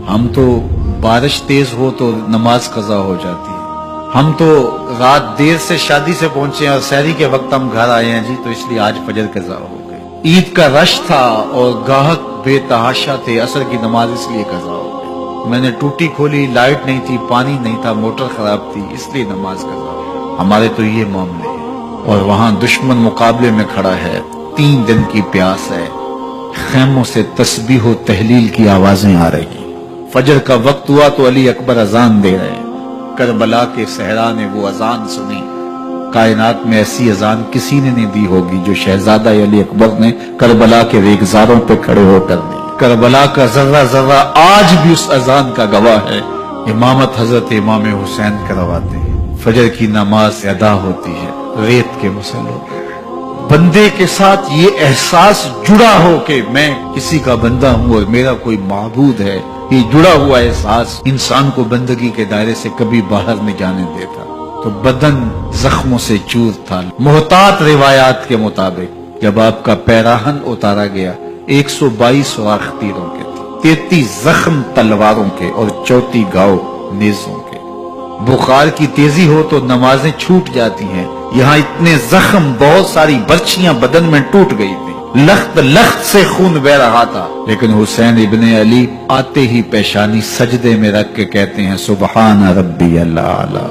ہم تو بارش تیز ہو تو نماز قضا ہو جاتی ہے، ہم تو رات دیر سے شادی سے پہنچے ہیں اور سحری کے وقت ہم گھر آئے ہیں جی، تو اس لیے آج فجر قضا ہو گئی۔ عید کا رش تھا اور گاہک بے تحاشا تھے، عصر کی نماز اس لیے قضا ہو گئی۔ میں نے ٹوٹی کھولی، لائٹ نہیں تھی، پانی نہیں تھا، موٹر خراب تھی، اس لیے نماز قضا ہو گئی۔ ہمارے تو یہ معاملے ہیں، اور وہاں دشمن مقابلے میں کھڑا ہے، 3 دن کی پیاس ہے، خیموں سے تسبیح و تحلیل کی آوازیں آ رہی ہیں۔ فجر کا وقت ہوا تو علی اکبر اذان دے رہے ہیں، کربلا کے صحرا نے وہ اذان سنی۔ کائنات میں ایسی اذان کسی نے نہیں دی ہوگی جو شہزادہ علی اکبر نے کربلا کے ریگزاروں پہ کھڑے ہو کر دی۔ کربلا کا ذرہ ذرہ آج بھی اس اذان کا گواہ ہے۔ امامت حضرت امام حسین کرواتے ہیں، فجر کی نماز ادا ہوتی ہے ریت کے مسلوں پہ۔ بندے کے ساتھ یہ احساس جڑا ہو کہ میں کسی کا بندہ ہوں اور میرا کوئی معبود ہے، یہ جڑا ہوا احساس انسان کو بندگی کے دائرے سے کبھی باہر نہیں جانے دیتا۔ تو بدن زخموں سے چور تھا۔ محتاط روایات کے مطابق جب آپ کا پیراہن اتارا گیا 122 سوراخ تیروں کے تھے، 33 زخم تلواروں کے اور 34 گھاؤ نیزوں کے۔ بخار کی تیزی ہو تو نمازیں چھوٹ جاتی ہیں، یہاں اتنے زخم، بہت ساری برچیاں بدن میں ٹوٹ گئی تھی، لخت لخت سے خون بہ رہا تھا، لیکن حسین ابن علی آتے ہی پیشانی سجدے میں رکھ کے کہتے ہیں سبحان ربی الاعلی۔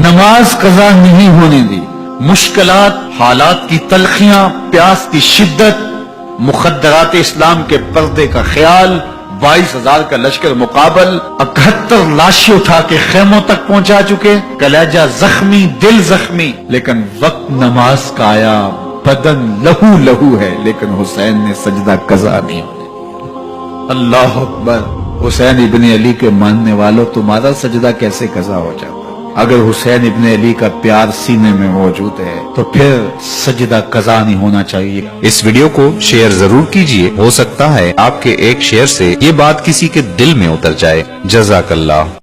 نماز قضا نہیں ہونے دی۔ مشکلات، حالات کی تلخیاں، پیاس کی شدت، مخدرات اسلام کے پردے کا خیال، 22,000 کا لشکر مقابل، 71 لاشیں اٹھا کے خیموں تک پہنچا چکے، کلیجہ زخمی، دل زخمی، لیکن وقت نماز کا آیا، بدن لہو لہو ہے، لیکن حسین نے سجدہ قضا نہیں ہونے دیا۔ اللہ اکبر۔ حسین ابن علی کے ماننے والوں، تمہارا سجدہ کیسے قضا ہو جاتا؟ اگر حسین ابن علی کا پیار سینے میں موجود ہے تو پھر سجدہ قضا نہیں ہونا چاہیے۔ اس ویڈیو کو شیئر ضرور کیجئے، ہو سکتا ہے آپ کے ایک شیئر سے یہ بات کسی کے دل میں اتر جائے۔ جزاک اللہ۔